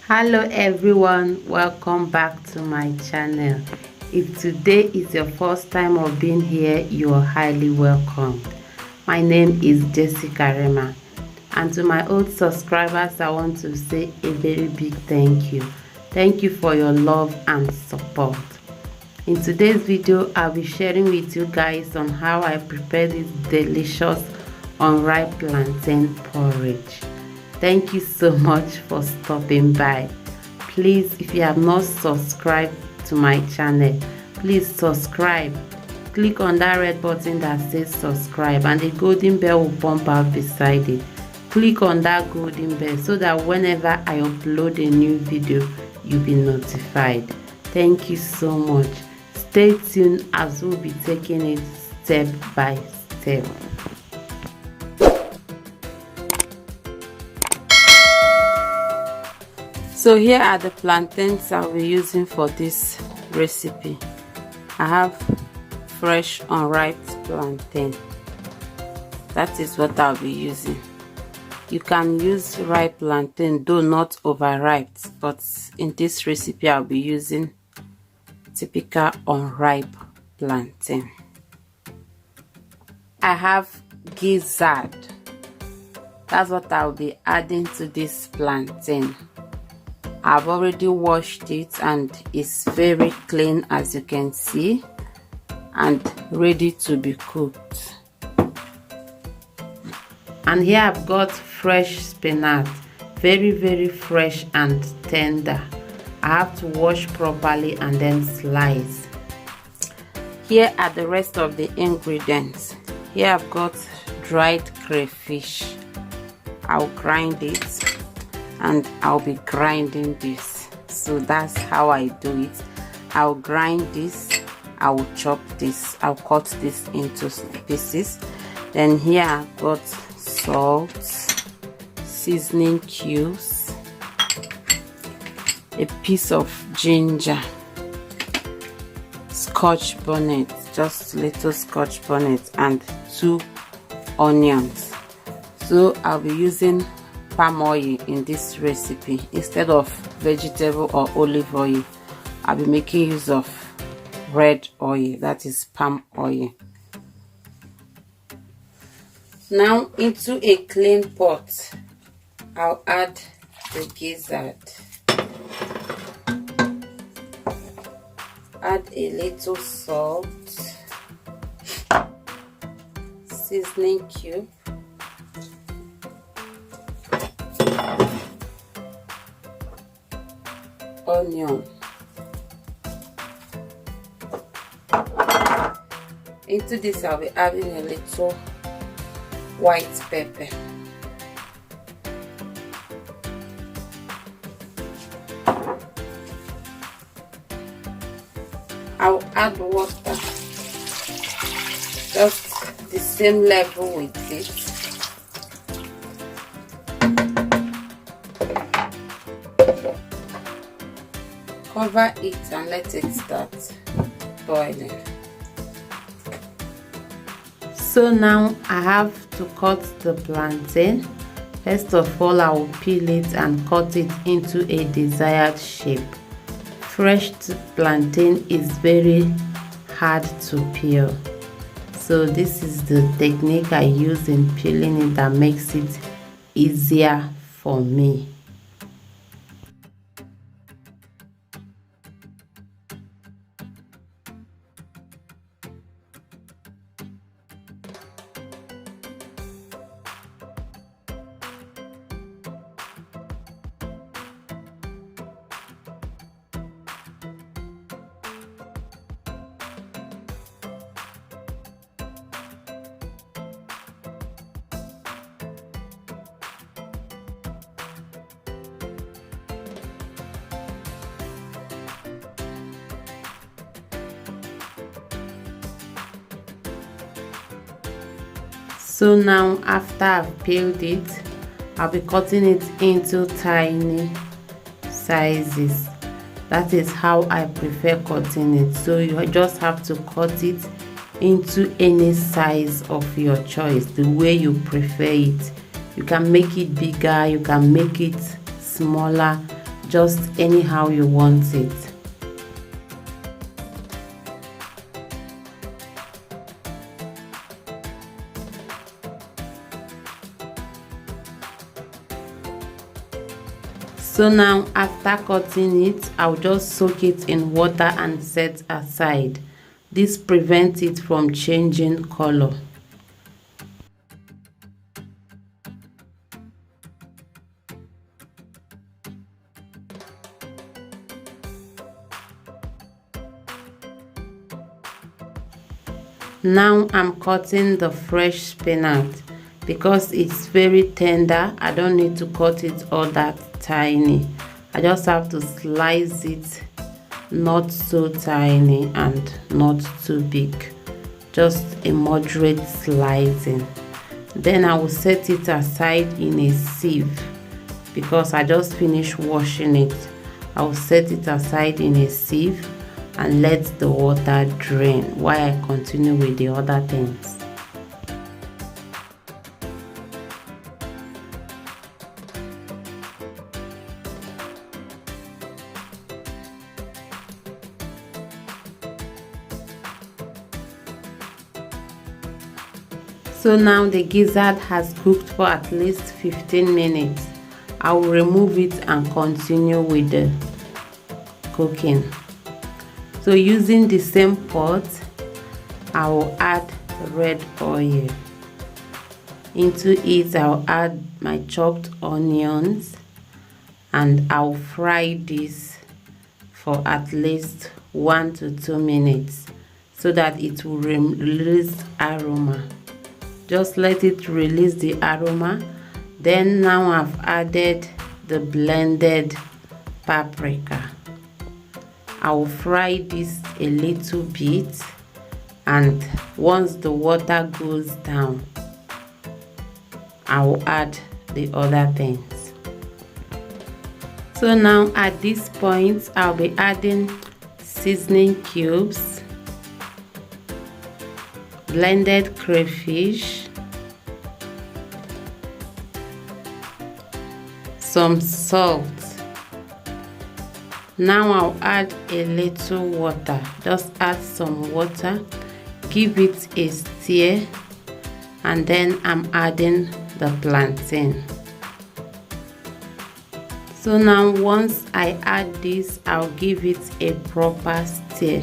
Hello everyone, welcome back to my channel. If today is your first time of being here, you are highly welcome. My name is Jessica Rema, and to my old subscribers I want to say a very big thank you. Thank you for your love and support. In today's video I'll be sharing with you guys on how I prepare this delicious unripe plantain porridge. Thank you so much for stopping by. Please, if you have not subscribed to my channel, please subscribe. Click on that red button that says subscribe, and the golden bell will pump out beside it. Click on that golden bell so that whenever I upload a new video, you'll be notified. Thank you so much. Stay tuned as we'll be taking it step by step. So here are the plantains I'll be using for this recipe. I have fresh unripe plantain. That is what I'll be using. You can use ripe plantain, though not overripe, but in this recipe I'll be using typical unripe plantain. I have gizzard. That's what I'll be adding to this plantain. I've already washed it and it's very clean, as you can see, and ready to be cooked. And here I've got fresh spinach, very fresh and tender. I have to wash properly and then slice. Here are the rest of the ingredients. Here I've got dried crayfish. I'll grind it, and I'll be grinding this. So that's how I do it. I'll grind this, I'll chop this, I'll cut this into pieces. Then here I've got salt, seasoning cubes, a piece of ginger, scotch bonnet, just little scotch bonnet, and 2 onions. So I'll be using palm oil in this recipe instead of vegetable or olive oil. I'll be making use of red oil, that is palm oil. Now into a clean pot I'll add the gizzard, add a little salt, seasoning cube, onion. Into this I'll be adding a little white pepper. I'll add water, just the same level with it. Cover it and let it start boiling. So now I have to cut the plantain. First of all, I will peel it and cut it into a desired shape. Fresh plantain is very hard to peel, so this is the technique I use in peeling it that makes it easier for me. So now after I've peeled it, I'll be cutting it into tiny sizes. That is how I prefer cutting it. So you just have to cut it into any size of your choice, the way you prefer it. You can make it bigger, you can make it smaller, just anyhow you want it. So now after cutting it, I'll just soak it in water and set aside. This prevents it from changing color. Now I'm cutting the fresh spinach. Because it's very tender, I don't need to cut it all that tiny. I just have to slice it not so tiny and not too big, just a moderate slicing. Then I will set it aside in a sieve because I just finished washing it. I will set it aside in a sieve and let the water drain while I continue with the other things. So now the gizzard has cooked for at least 15 minutes. I will remove it and continue with the cooking. So using the same pot, I will add red oil. Into it, I'll add my chopped onions and I'll fry this for at least 1 to 2 minutes so that it will release aroma. Just let it release the aroma. Then now I've added the blended paprika. I will fry this a little bit, and once the water goes down, I will add the other things. So now at this point, I'll be adding seasoning cubes, blended crayfish, some salt. Now I'll add a little water. Just add some water, give it a stir, and then I'm adding the plantain. So now once I add this, I'll give it a proper stir.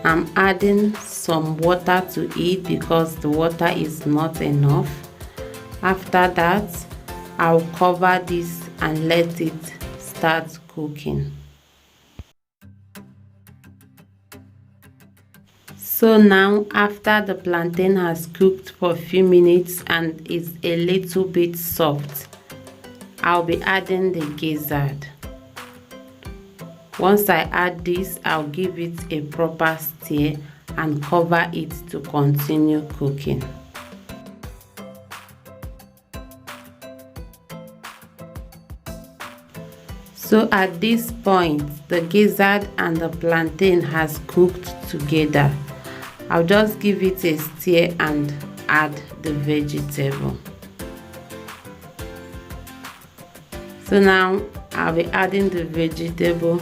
I'm adding some water to it because the water is not enough. After that, I'll cover this and let it start cooking. So now after the plantain has cooked for a few minutes and is a little bit soft, I'll be adding the gizzard. Once I add this, I'll give it a proper stir and cover it to continue cooking. So at this point, the gizzard and the plantain has cooked together. I'll just give it a stir and add the vegetable. So now I'll be adding the vegetable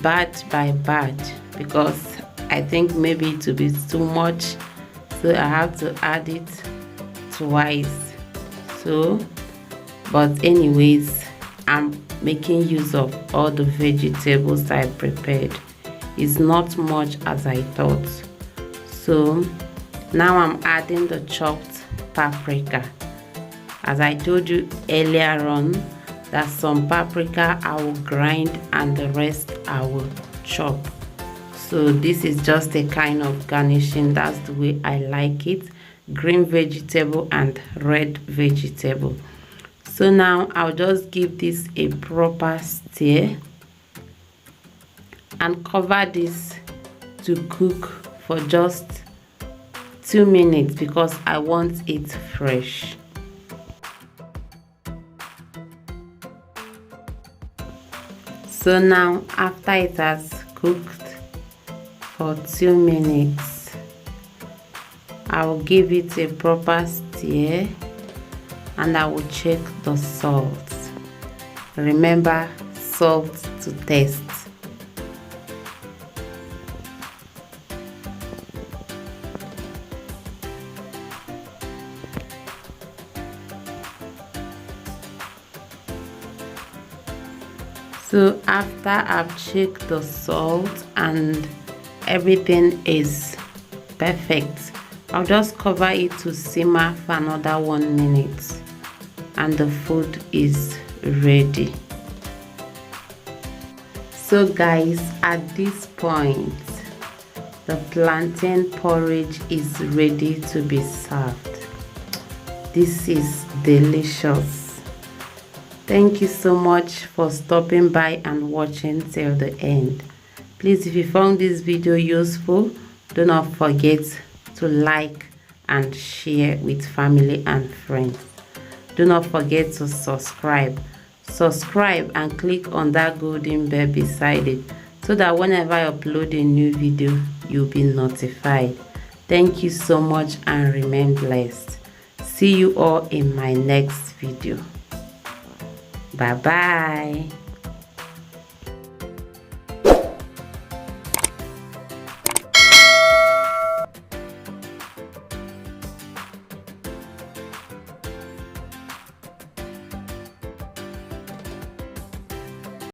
batch by batch because I think maybe it will be too much, so I have to add it twice. But anyways, I'm making use of all the vegetables I prepared. It's not much as I thought. So now I'm adding the chopped paprika. As I told you earlier on, that some paprika I will grind and the rest I will chop. So this is just a kind of garnishing. That's the way I like it. Green vegetable and red vegetable. So now I'll just give this a proper stir and cover this to cook for just 2 minutes because I want it fresh. So now after it has cooked for 2 minutes, I'll give it a proper stir and I will check the salt. Remember, salt to taste. So after I've checked the salt and everything is perfect, I'll just cover it to simmer for another 1 minute and the food is ready. So guys, at this point the plantain porridge is ready to be served. This is delicious. Thank you so much for stopping by and watching till the end. Please, if you found this video useful, do not forget to like and share with family and friends. Do not forget to subscribe. Subscribe and click on that golden bell beside it so that whenever I upload a new video, you'll be notified. Thank you so much and remain blessed. See you all in my next video. Bye bye.